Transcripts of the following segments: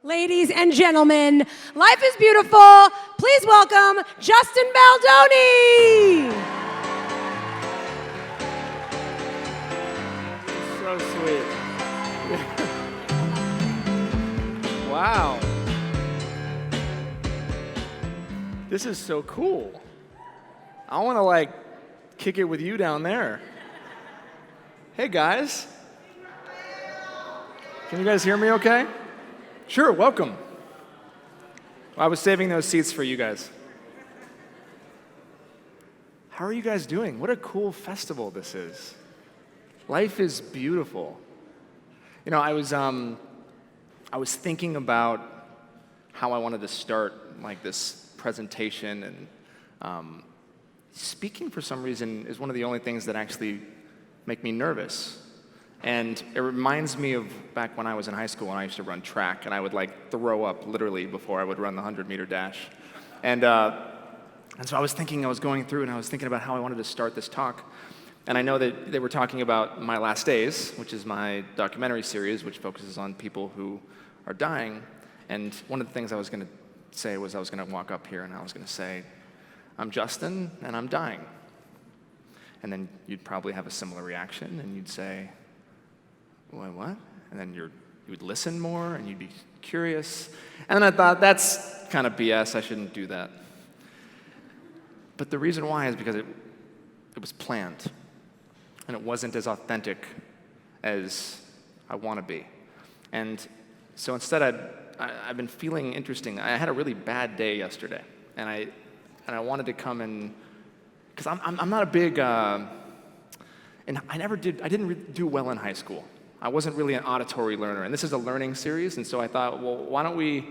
Ladies and gentlemen, life is beautiful. Please welcome Justin Baldoni. So sweet. Wow. This is so cool. I want to kick it with you down there. Hey guys. Can you guys hear me okay? Sure, welcome. I was saving those seats for you guys. How are you guys doing? What a cool festival this is. Life is beautiful. You know, I was thinking about how I wanted to start this presentation, and speaking for some reason is one of the only things that actually make me nervous. And it reminds me of back when I was in high school and I used to run track, and I would throw up literally before I would run the 100-meter dash. And so I was going through and I was thinking about how I wanted to start this talk. And I know that they were talking about My Last Days, which is my documentary series, which focuses on people who are dying. And one of the things I was going to say was I was going to walk up here and I was going to say, I'm Justin and I'm dying. And then you'd probably have a similar reaction and you'd say, what? And then you would listen more and you'd be curious. And then I thought, that's kind of BS, I shouldn't do that. But the reason why is because it was planned. And it wasn't as authentic as I want to be. And so instead I've been feeling interesting. I had a really bad day yesterday. And I wanted to come in, because I'm not a big, and I didn't do well in high school. I wasn't really an auditory learner, and this is a learning series, and so I thought, well, why don't we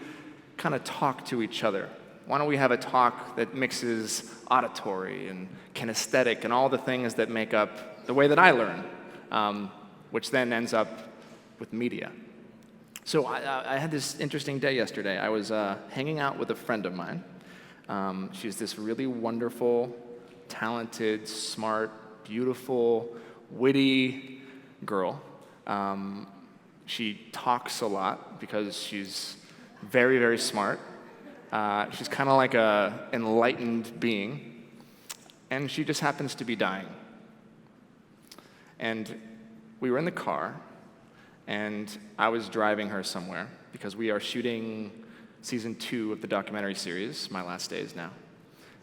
kind of talk to each other? Why don't we have a talk that mixes auditory and kinesthetic and all the things that make up the way that I learn, which then ends up with media. So I had this interesting day yesterday. I was hanging out with a friend of mine. She's this really wonderful, talented, smart, beautiful, witty girl. She talks a lot because she's very, very smart. She's kind of like an enlightened being, and she just happens to be dying. And we were in the car, and I was driving her somewhere because we are shooting season 2 of the documentary series, My Last Days now.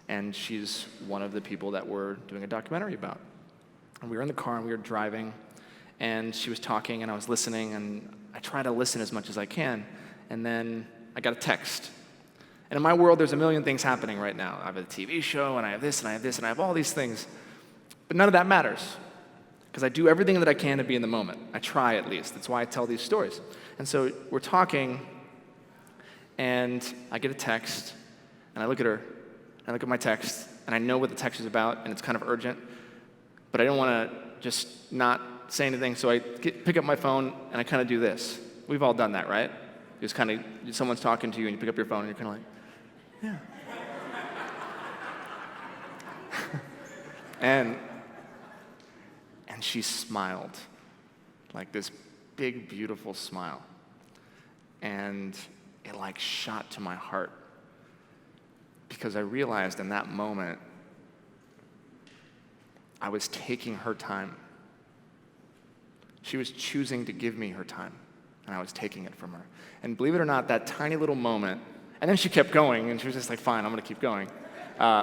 And she's one of the people that we're doing a documentary about. And we were in the car, and we were driving, and she was talking, and I was listening, and I try to listen as much as I can, and then I got a text. And in my world, there's a million things happening right now. I have a TV show, and I have this, and I have this, and I have all these things. But none of that matters, because I do everything that I can to be in the moment. I try, at least. That's why I tell these stories. And so we're talking, and I get a text, and I look at her, and I look at my text, and I know what the text is about, and it's kind of urgent, but I don't want to just not say anything, so I pick up my phone, and I kind of do this. We've all done that, right? Just kind of, someone's talking to you, and you pick up your phone, and you're kind of like, yeah. and she smiled, like this big, beautiful smile. And it shot to my heart, because I realized in that moment, I was taking her time. She was choosing to give me her time, and I was taking it from her. And believe it or not, that tiny little moment, and then she kept going, and she was just like, fine, I'm going to keep going,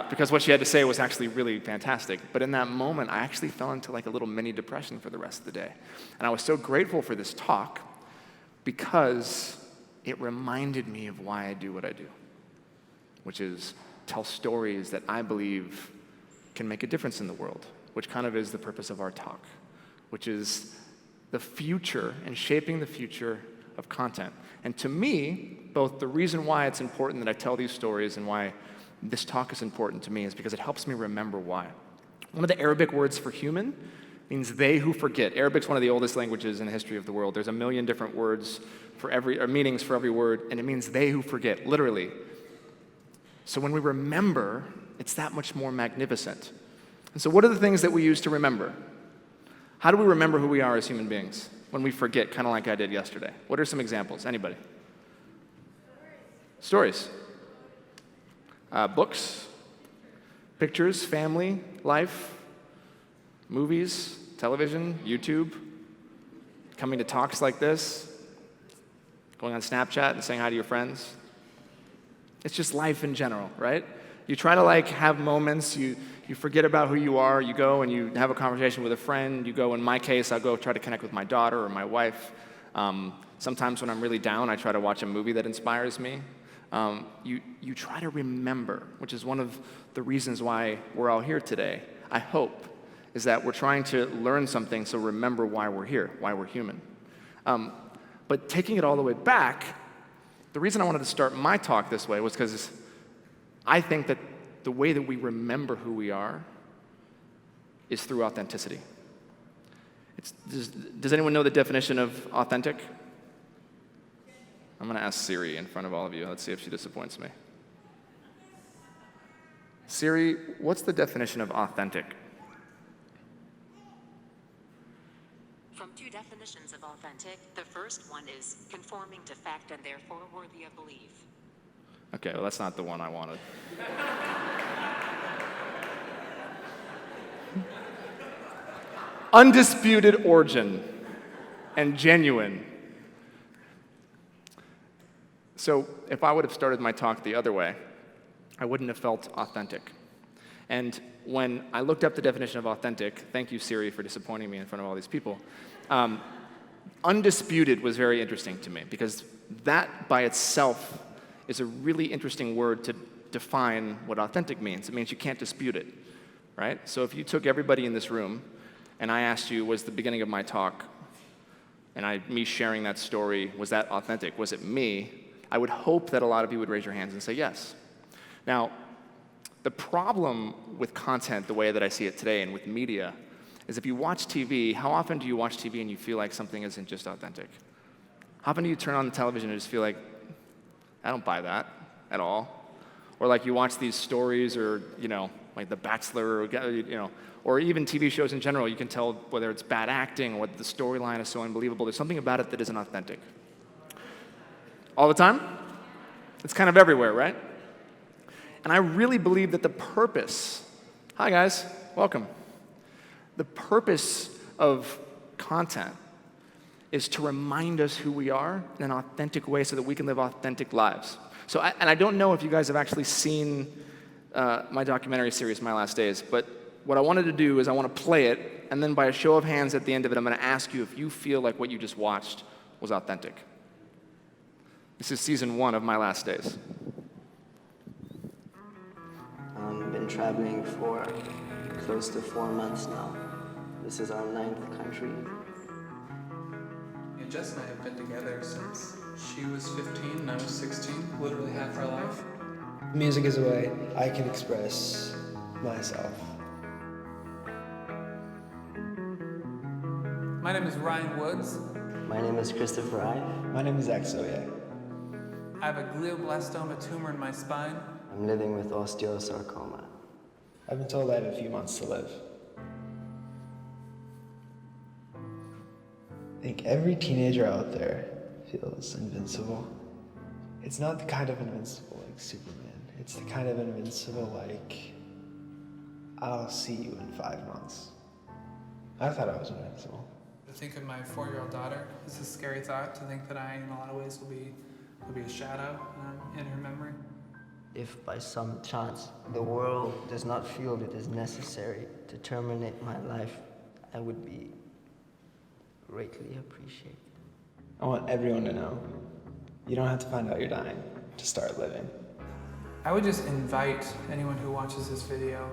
because what she had to say was actually really fantastic. But in that moment, I actually fell into a little mini depression for the rest of the day. And I was so grateful for this talk because it reminded me of why I do what I do, which is tell stories that I believe can make a difference in the world, which kind of is the purpose of our talk, which is the future and shaping the future of content. And to me, both the reason why it's important that I tell these stories and why this talk is important to me is because it helps me remember why. One of the Arabic words for human means they who forget. Arabic's one of the oldest languages in the history of the world. There's a million different words or meanings for every word, and it means they who forget, literally. So when we remember, it's that much more magnificent. And so what are the things that we use to remember? How do we remember who we are as human beings when we forget, kind of like I did yesterday? What are some examples? Anybody? Stories. Books, pictures, family, life, movies, television, YouTube, coming to talks like this, going on Snapchat and saying hi to your friends. It's just life in general, right? You try to have moments, you forget about who you are, you go and you have a conversation with a friend, you go, in my case, I'll go try to connect with my daughter or my wife. Sometimes when I'm really down, I try to watch a movie that inspires me. You try to remember, which is one of the reasons why we're all here today, I hope, is that we're trying to learn something, so remember why we're here, why we're human. But taking it all the way back, the reason I wanted to start my talk this way was because I think that the way that we remember who we are is through authenticity. Does anyone know the definition of authentic? I'm going to ask Siri in front of all of you. Let's see if she disappoints me. Siri, what's the definition of authentic? From two definitions of authentic, the first one is conforming to fact and therefore worthy of belief. Okay, well, that's not the one I wanted. Undisputed origin and genuine. So if I would have started my talk the other way, I wouldn't have felt authentic. And when I looked up the definition of authentic, thank you, Siri, for disappointing me in front of all these people, undisputed was very interesting to me, because that by itself is a really interesting word to define what authentic means. It means you can't dispute it, right? So if you took everybody in this room and I asked you, was the beginning of my talk, and me sharing that story, was that authentic? Was it me? I would hope that a lot of you would raise your hands and say yes. Now, the problem with content, the way that I see it today, and with media, is if you watch TV, how often do you watch TV and you feel like something isn't just authentic? How often do you turn on the television and just feel like, I don't buy that at all? Or like you watch these stories, or like The Bachelor, or even TV shows in general, you can tell whether it's bad acting or whether the storyline is so unbelievable. There's something about it that isn't authentic. All the time? It's kind of everywhere, right? And I really believe that the purpose, hi guys, welcome. The purpose of content is to remind us who we are in an authentic way so that we can live authentic lives. So, I don't know if you guys have actually seen my documentary series, My Last Days, but what I wanted to do is I want to play it, and then by a show of hands at the end of it, I'm going to ask you if you feel like what you just watched was authentic. This is season 1 of My Last Days. I've been traveling for close to 4 months now. This is our 9th country. Yeah, Jess and I have been together since she was 15 and I was 16, literally half our life. Music is a way I can express myself. My name is Ryan Woods. My name is Christopher Ive. My name is Exo. I have a glioblastoma tumor in my spine. I'm living with osteosarcoma. I've been told I have a few months to live. I think every teenager out there feels invincible. It's not the kind of invincible like Superman. It's the kind of invincible like, I'll see you in 5 months. I thought I was invincible. To think of my 4-year-old daughter, it's a scary thought to think that I, in a lot of ways, will be a shadow in her memory. If by some chance the world does not feel it is necessary to terminate my life, I would be greatly appreciated. I want everyone to know, you don't have to find out you're dying to start living. I would just invite anyone who watches this video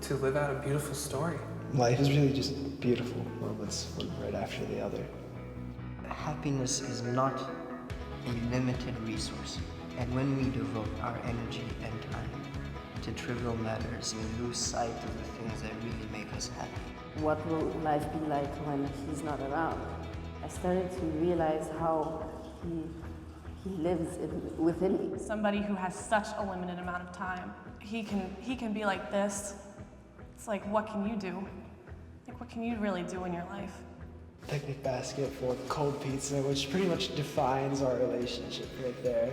to live out a beautiful story. Life is really just beautiful moments, one right after the other. Happiness is not a limited resource, and when we devote our energy and time to trivial matters, we lose sight of the things that really make us happy. What will life be like when he's not around? I started to realize how he lives within me. Somebody who has such a limited amount of time, he can be like this. It's like, what can you do? Like, what can you really do in your life? Picnic basket full of cold pizza, which pretty much defines our relationship right there.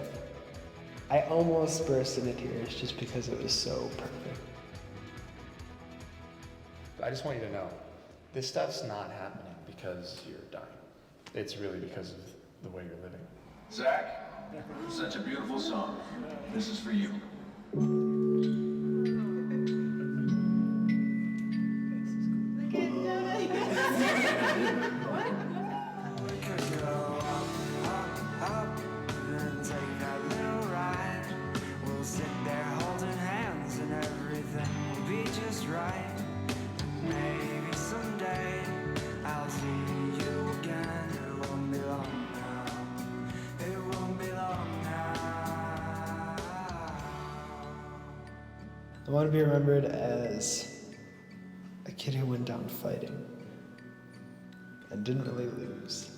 I almost burst into tears just because it was so perfect. I just want you to know, this stuff's not happening because you're dying. It's really because of the way you're living. Zach, such a beautiful song. This is for you. I want to be remembered as a kid who went down fighting and didn't really lose.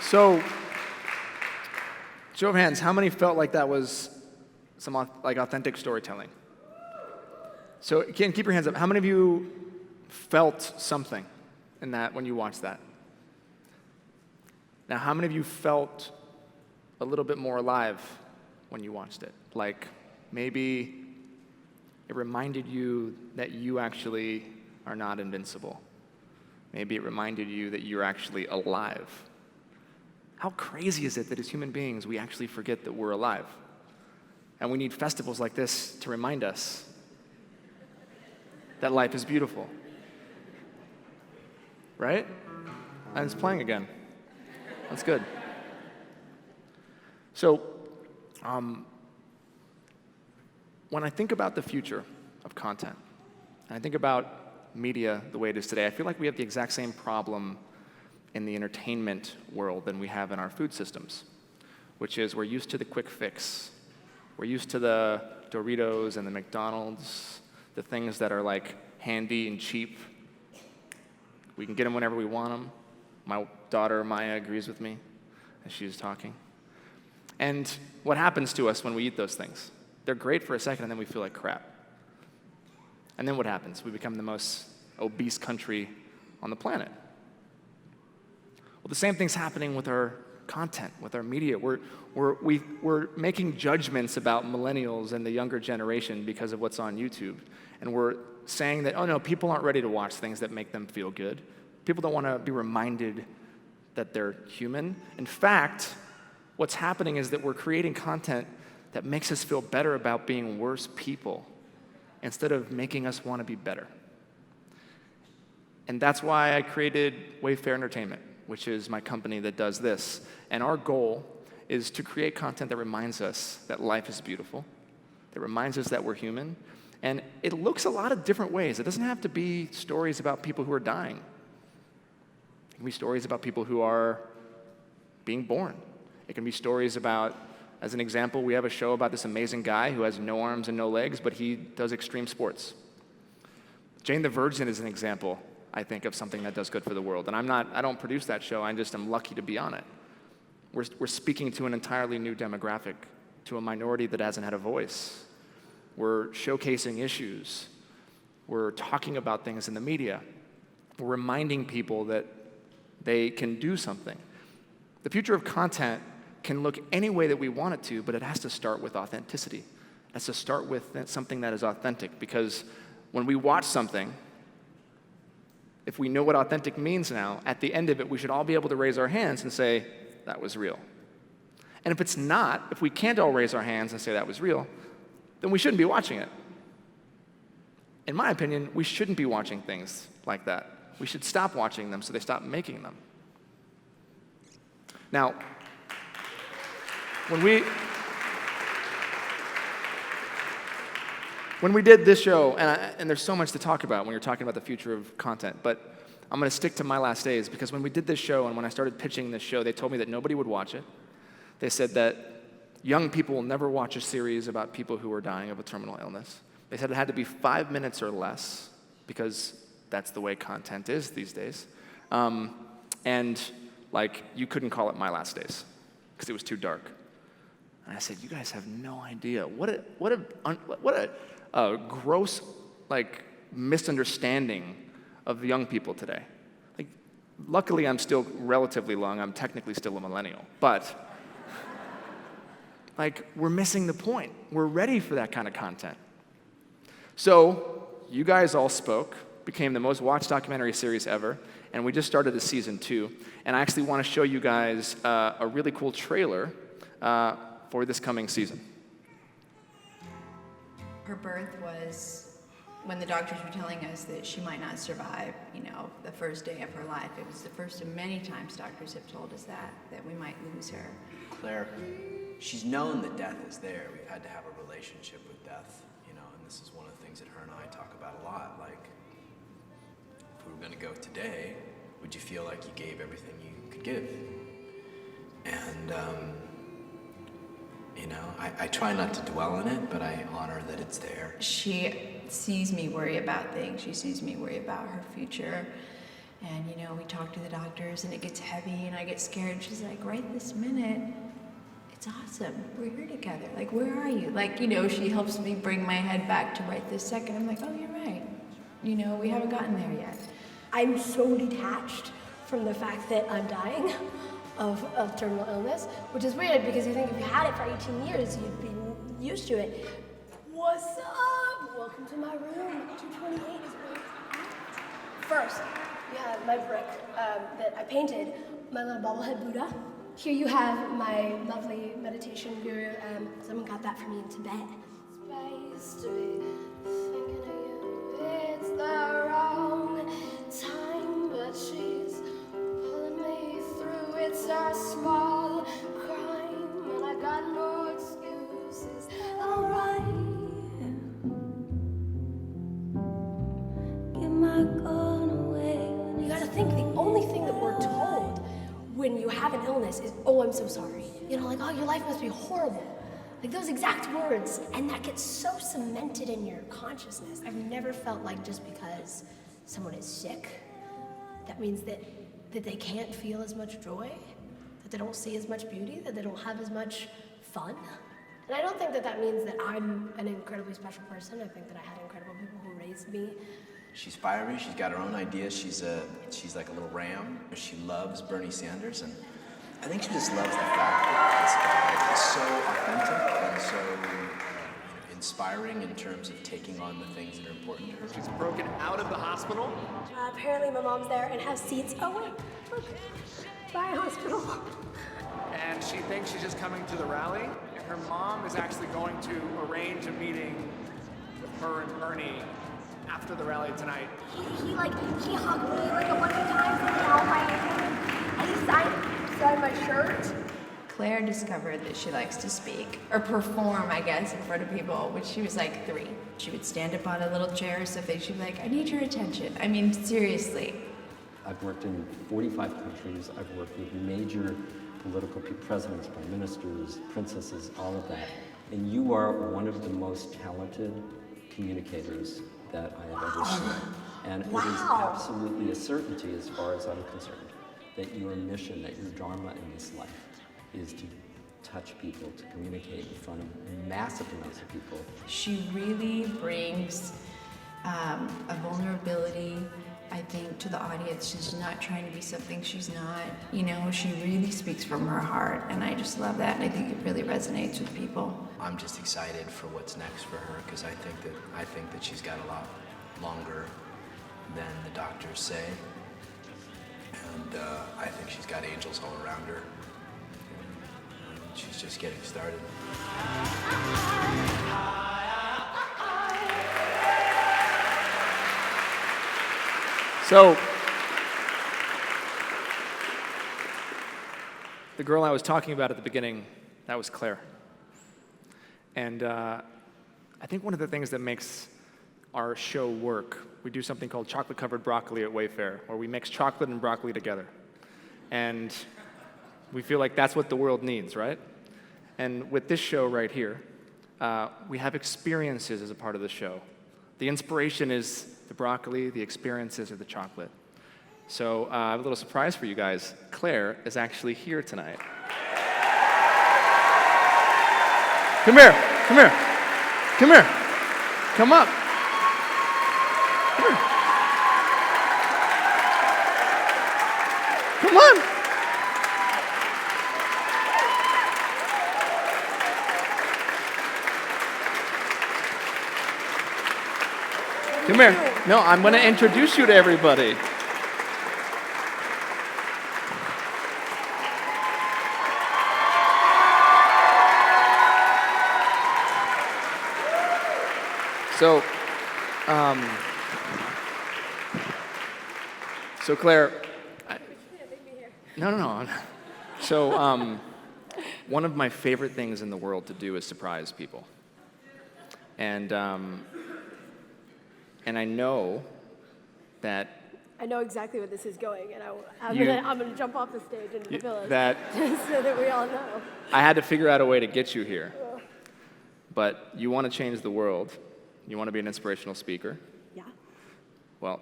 So, show of hands, how many felt like that was some authentic storytelling? So, keep your hands up. How many of you felt something in that when you watched that? Now, how many of you felt a little bit more alive when you watched it? Like maybe it reminded you that you actually are not invincible. Maybe it reminded you that you're actually alive. How crazy is it that as human beings, we actually forget that we're alive? And we need festivals like this to remind us that life is beautiful. Right? And it's playing again. That's good. So, when I think about the future of content, and I think about media the way it is today, I feel like we have the exact same problem in the entertainment world than we have in our food systems, which is we're used to the quick fix. We're used to the Doritos and the McDonald's, the things that are like handy and cheap. We can get them whenever we want them. My daughter Maya agrees with me as she's talking. And what happens to us when we eat those things? They're great for a second and then we feel like crap. And then what happens? We become the most obese country on the planet. Well, the same thing's happening with our content, with our media. We're making judgments about millennials and the younger generation because of what's on YouTube. And we're saying that, oh no, people aren't ready to watch things that make them feel good. People don't want to be reminded that they're human. In fact, what's happening is that we're creating content that makes us feel better about being worse people instead of making us want to be better. And that's why I created Wayfair Entertainment, which is my company that does this. And our goal is to create content that reminds us that life is beautiful, that reminds us that we're human. And it looks a lot of different ways. It doesn't have to be stories about people who are dying. It can be stories about people who are being born. It can be stories about, as an example, we have a show about this amazing guy who has no arms and no legs, but he does extreme sports. Jane the Virgin is an example, I think, of something that does good for the world. And I don't produce that show, I just am lucky to be on it. We're speaking to an entirely new demographic, to a minority that hasn't had a voice. We're showcasing issues. We're talking about things in the media. We're reminding people that they can do something. The future of content can look any way that we want it to, but it has to start with authenticity. It has to start with something that is authentic, because when we watch something, if we know what authentic means now, at the end of it, we should all be able to raise our hands and say, that was real. And if it's not, if we can't all raise our hands and say that was real, then we shouldn't be watching it. In my opinion, we shouldn't be watching things like that. We should stop watching them so they stop making them. Now, when we did this show, and there's so much to talk about when you're talking about the future of content, but I'm going to stick to my last days, because when we did this show and when I started pitching this show, they told me that nobody would watch it. They said that young people will never watch a series about people who are dying of a terminal illness. They said it had to be 5 minutes or less, because that's the way content is these days. And like, you couldn't call it My Last Days, because it was too dark. And I said, you guys have no idea. What a gross, like, misunderstanding of young people today. Like, luckily, I'm still relatively young. I'm technically still a millennial. But, like, we're missing the point. We're ready for that kind of content. So, you guys all spoke, became the most watched documentary series ever, and we just started a season 2. And I actually want to show you guys a really cool trailer for this coming season. Her birth was when the doctors were telling us that she might not survive, the first day of her life. It was the first of many times doctors have told us that we might lose her. Claire, she's known that death is there. We've had to have a relationship with death, and this is one of the things that her and I talk about a lot. Like, if we were going to go today, would you feel like you gave everything you could give? And, I try not to dwell on it, but I honor that it's there. She sees me worry about things. She sees me worry about her future. And, we talk to the doctors and it gets heavy and I get scared. She's like, right this minute, it's awesome. We're here together. Like, where are you? Like, she helps me bring my head back to right this second. I'm like, oh, you're right. We haven't gotten there yet. I'm so detached from the fact that I'm dying of terminal illness, which is weird because you think if you had it for 18 years, you'd be used to it. What's up? Welcome to my room. 228 is where it's at. First, you have my brick that I painted, my little bobblehead Buddha. Here you have my lovely meditation guru. Someone got that for me in Tibet. Supposed to be thinking of you. It's the wrong time, but she's pulling me through. It's a small crime, and I got no excuses. Alright. Get my gun away. You gotta think the only thing that we're told when you have an illness is, oh, I'm so sorry. Like, oh, your life must be horrible. Like those exact words. And that gets so cemented in your consciousness. I've never felt like just because someone is sick, that means that they can't feel as much joy, that they don't see as much beauty, that they don't have as much fun. And I don't think that means that I'm an incredibly special person. I think that I had incredible people who raised me. She's fiery, she's got her own ideas, she's like a little ram. She loves Bernie Sanders, and I think she just loves the fact that this guy is so authentic and so inspiring in terms of taking on the things that are important to her. She's broken out of the hospital. Apparently my mom's there and has seats. Oh wait, look, bye hospital. And she thinks she's just coming to the rally, and her mom is actually going to arrange a meeting with her and Bernie after the rally tonight. He hugged me like a bunch of times and held my hand. And he signed my shirt. Claire discovered that she likes to speak, or perform, I guess, in front of people when she was like 3. She would stand up on a little chair or something. She'd be like, I need your attention. I mean, seriously. I've worked in 45 countries. I've worked with major political presidents, prime ministers, princesses, all of that. And you are one of the most talented communicators that I have ever seen. And it is absolutely a certainty, as far as I'm concerned, that your mission, that your dharma in this life is to touch people, to communicate in front of massive amounts of people. She really brings a vulnerability, I think, to the audience. She's not trying to be something she's not. She really speaks from her heart, and I just love that, and I think it really resonates with people. I'm just excited for what's next for her, because I think that she's got a lot longer than the doctors say, and I think she's got angels all around her. And she's just getting started. So, the girl I was talking about at the beginning, that was Claire. And I think one of the things that makes our show work, we do something called chocolate-covered broccoli at Wayfair, where we mix chocolate and broccoli together. And we feel like that's what the world needs, right? And with this show right here, we have experiences as a part of the show. The inspiration is the broccoli, the experiences are the chocolate. So I have a little surprise for you guys. Claire is actually here tonight. Come here. Come here. Come here. Come up. Come here. Come on. Come here. No, I'm going to introduce you to everybody. So, Claire, no. So, one of my favorite things in the world to do is surprise people. And I know that I know exactly where this is going, and I'm You- gonna jump off the stage into the pillows that so that we all know. I had to figure out a way to get you here. But you want to change the world. You want to be an inspirational speaker. Yeah. Well,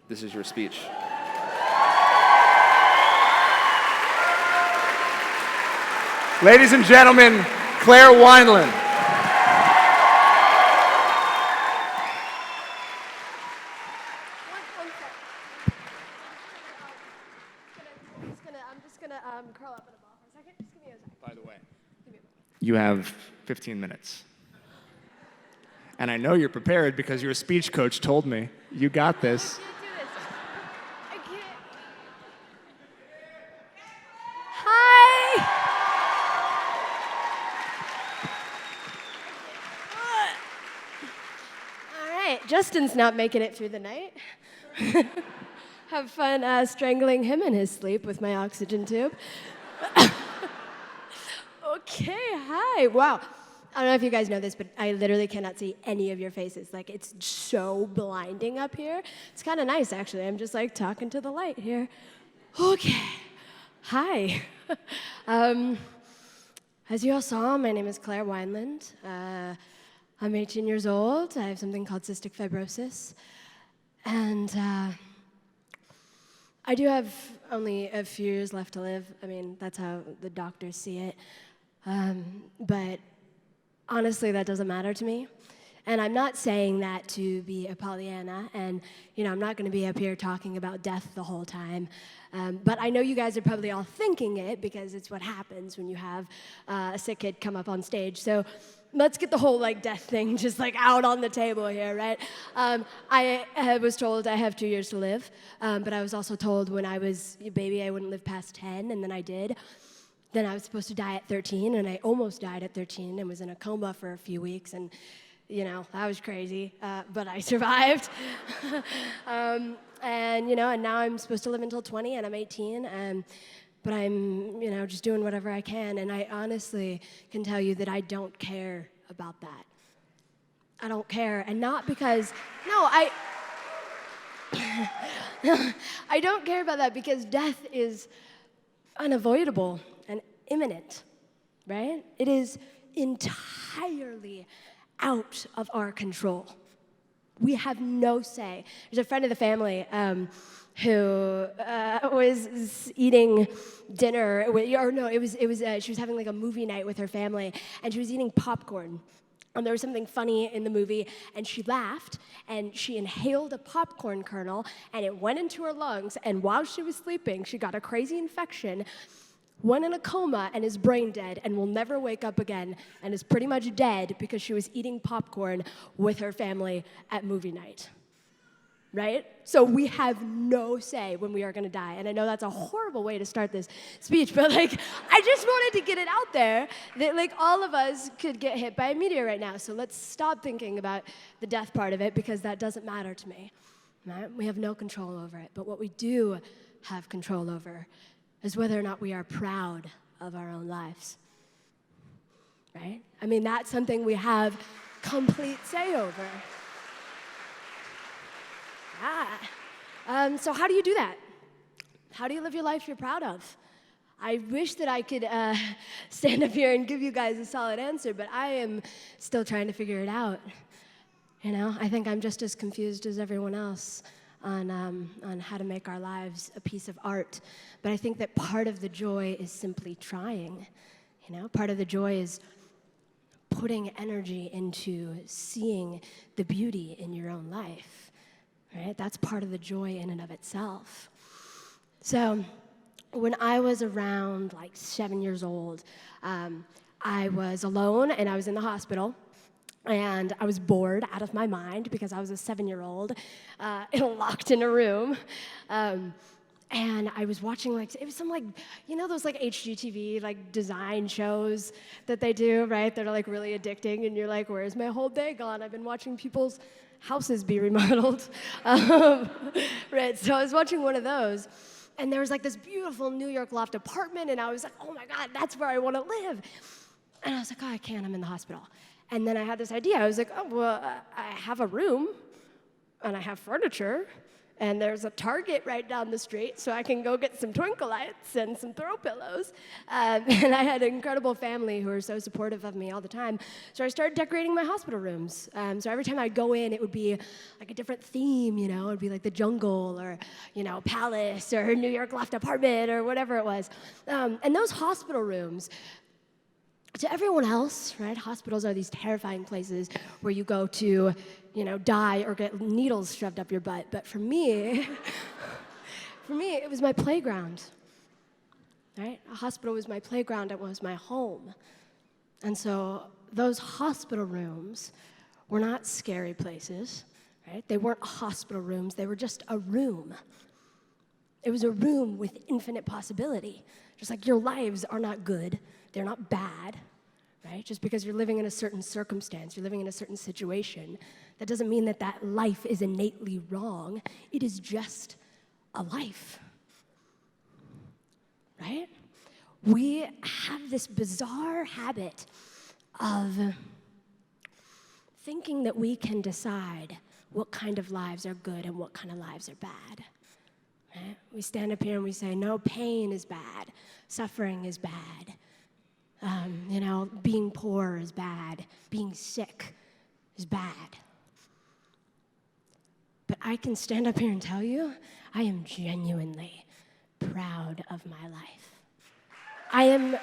this is your speech. Ladies and gentlemen, Claire Wineland. I'm just gonna curl up in a ball for a second. Just give me a second. By the way, you have 15 minutes. And I know you're prepared because your speech coach told me. You got this. I can't. Hi. All right, Justin's not making it through the night. Have fun strangling him in his sleep with my oxygen tube. Okay, hi. Wow. I don't know if you guys know this, but I literally cannot see any of your faces. Like, it's so blinding up here. It's kind of nice, actually. I'm just, like, talking to the light here. Okay. Hi. As you all saw, my name is Claire Wineland. I'm 18 years old. I have something called cystic fibrosis. And I do have only a few years left to live. I mean, that's how the doctors see it. But honestly, that doesn't matter to me. And I'm not saying that to be a Pollyanna, and I'm not going to be up here talking about death the whole time. But I know you guys are probably all thinking it because it's what happens when you have a sick kid come up on stage. So let's get the whole death thing just out on the table here, right? I was told I have 2 years to live, but I was also told when I was a baby I wouldn't live past 10, and then I did. Then I was supposed to die at 13, and I almost died at 13 and was in a coma for a few weeks, and that was crazy, but I survived. And now I'm supposed to live until 20, and I'm 18, but I'm, just doing whatever I can, and I honestly can tell you that I don't care about that. I don't care, and not because, I don't care about that because death is unavoidable and imminent, right? It is entirely out of our control. We have no say. There's a friend of the family who was eating dinner, she was having a movie night with her family, and she was eating popcorn. And there was something funny in the movie, and she laughed, and she inhaled a popcorn kernel, and it went into her lungs, and while she was sleeping, she got a crazy infection, went in a coma, and is brain dead, and will never wake up again, and is pretty much dead because she was eating popcorn with her family at movie night. Right? So we have no say when we are going to die. And I know that's a horrible way to start this speech, but I just wanted to get it out there that all of us could get hit by a meteor right now. So let's stop thinking about the death part of it because that doesn't matter to me. Right? We have no control over it. But what we do have control over is whether or not we are proud of our own lives. Right? I mean, that's something we have complete say over. Yeah. So how do you do that? How do you live your life you're proud of? I wish that I could stand up here and give you guys a solid answer, but I am still trying to figure it out. I think I'm just as confused as everyone else on how to make our lives a piece of art. But I think that part of the joy is simply trying. Part of the joy is putting energy into seeing the beauty in your own life, right? That's part of the joy in and of itself. So when I was around like 7 years old, I was alone and I was in the hospital. And I was bored out of my mind because I was a 7-year-old locked in a room. And I was watching, like, it was some, like, you know those, like, HGTV, like, design shows that they do, right? That are, like, really addicting, and you're like, where's my whole day gone? I've been watching people's houses be remodeled. Right, so I was watching one of those, and there was, like, this beautiful New York loft apartment, and I was like, oh, my God, that's where I want to live. And I was like, oh, I can't, I'm in the hospital. And then I had this idea. I was like, oh, well, I have a room, and I have furniture, and there's a Target right down the street, so I can go get some twinkle lights and some throw pillows. And I had an incredible family who were so supportive of me all the time. So I started decorating my hospital rooms. So every time I'd go in, it would be like a different theme, you know? It would be like the jungle or, you know, palace or New York loft apartment or whatever it was. And those hospital rooms, to everyone else, right, hospitals are these terrifying places where you go to, you know, die or get needles shoved up your butt. But for me, it was my playground, right? A hospital was my playground, it was my home. And so those hospital rooms were not scary places, right? They weren't hospital rooms, they were just a room. It was a room with infinite possibility. Just like your lives are not good, they're not bad, right? Just because you're living in a certain circumstance, you're living in a certain situation, that doesn't mean that that life is innately wrong. It is just a life, right? We have this bizarre habit of thinking that we can decide what kind of lives are good and what kind of lives are bad. Right? We stand up here and we say, no, pain is bad, suffering is bad, you know, being poor is bad, being sick is bad. But I can stand up here and tell you, I am genuinely proud of my life. I am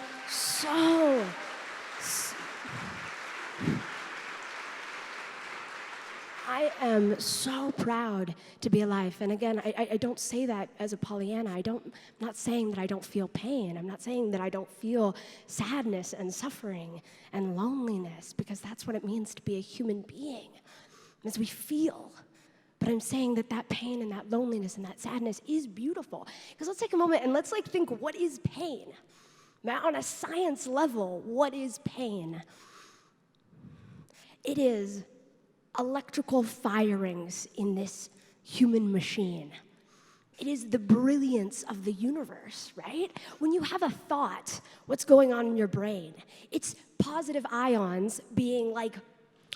so proud to be alive. And again, I don't say that as a Pollyanna. I'm not saying that I don't feel pain. I'm not saying that I don't feel sadness and suffering and loneliness, because that's what it means to be a human being, is we feel. But I'm saying that that pain and that loneliness and that sadness is beautiful. Because let's take a moment and let's think, what is pain? Now, on a science level, what is pain? It is electrical firings in this human machine. It is the brilliance of the universe, right? When you have a thought, what's going on in your brain? It's positive ions being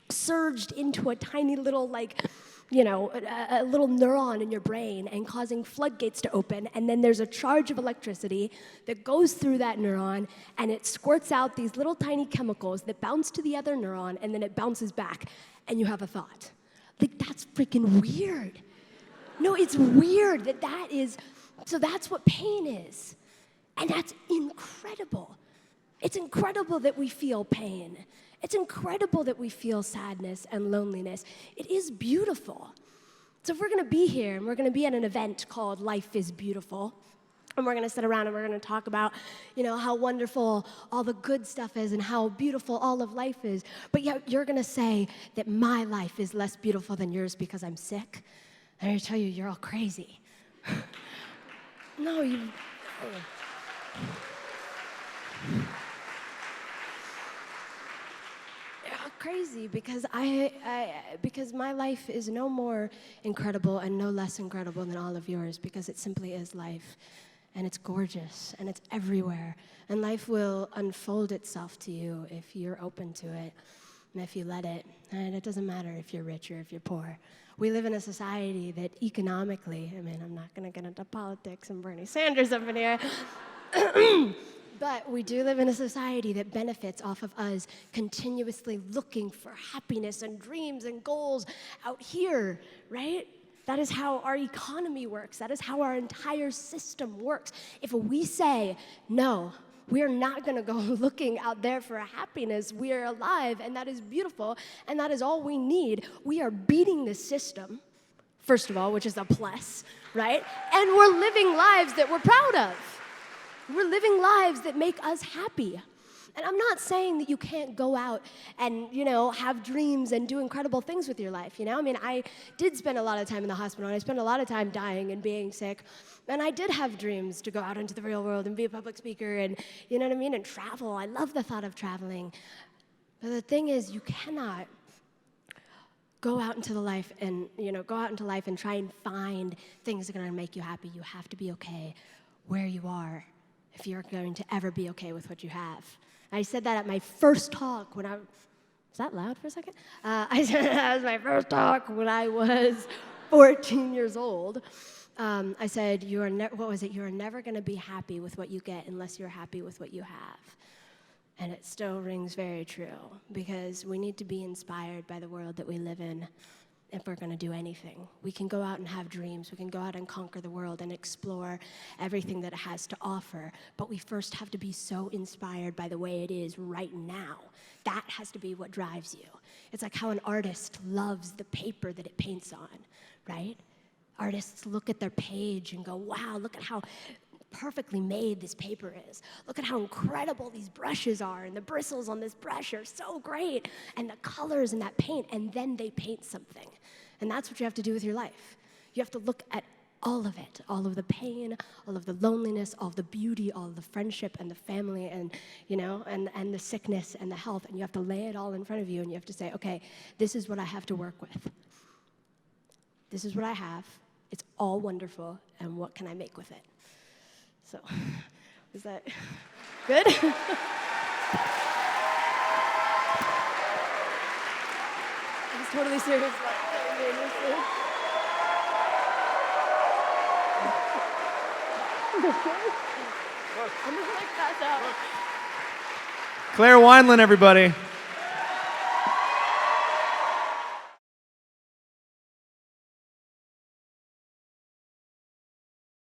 surged into a tiny little a little neuron in your brain and causing floodgates to open, and then there's a charge of electricity that goes through that neuron, and it squirts out these little tiny chemicals that bounce to the other neuron, and then it bounces back, and you have a thought. That's freaking weird. No, it's weird that is, so that's what pain is. And that's incredible. It's incredible that we feel pain. It's incredible that we feel sadness and loneliness. It is beautiful. So if we're going to be here and we're going to be at an event called Life is Beautiful, and we're going to sit around and we're going to talk about, how wonderful all the good stuff is and how beautiful all of life is, but yet you're going to say that my life is less beautiful than yours because I'm sick, I'm going to tell you, you're all crazy. No, you... crazy because because my life is no more incredible and no less incredible than all of yours, because it simply is life, and it's gorgeous and it's everywhere, and life will unfold itself to you if you're open to it and if you let it. And it doesn't matter if you're rich or if you're poor. We live in a society that economically, I'm not going to get into politics and Bernie Sanders up in here. But we do live in a society that benefits off of us continuously looking for happiness and dreams and goals out here, right? That is how our economy works. That is how our entire system works. If we say, no, We are not going to go looking out there for happiness. We are alive, and that is beautiful, and that is all we need. We are beating the system, first of all, which is a plus, right? And we're living lives that we're proud of. We're living lives that make us happy. And I'm not saying that you can't go out and, have dreams and do incredible things with your life, I mean, I did spend a lot of time in the hospital, and I spent a lot of time dying and being sick, and I did have dreams to go out into the real world and be a public speaker and, and travel. I love the thought of traveling. But the thing is, you cannot go out into life and try and find things that are going to make you happy. You have to be okay where you are if you're going to ever be okay with what you have. I said that at my first talk when was that loud for a second? I said that was my first talk when I was 14 years old. I said, you are never going to be happy with what you get unless you're happy with what you have. And it still rings very true, because we need to be inspired by the world that we live in if we're going to do anything. We can go out and have dreams. We can go out and conquer the world and explore everything that it has to offer. But we first have to be so inspired by the way it is right now. That has to be what drives you. It's like how an artist loves the paper that it paints on, right? Artists look at their page and go, wow, look at how perfectly made this paper is. Look at how incredible these brushes are, and the bristles on this brush are so great, and the colors in that paint, and then they paint something. And that's what you have to do with your life. You have to look at all of it, all of the pain, all of the loneliness, all of the beauty, all of the friendship and the family, and and the sickness and the health, and you have to lay it all in front of you, and you have to say, okay, this is what I have to work with. This is what I have. It's all wonderful, and what can I make with it? So, is that good? I was totally serious about I'm just like pass out. Claire Wineland, everybody.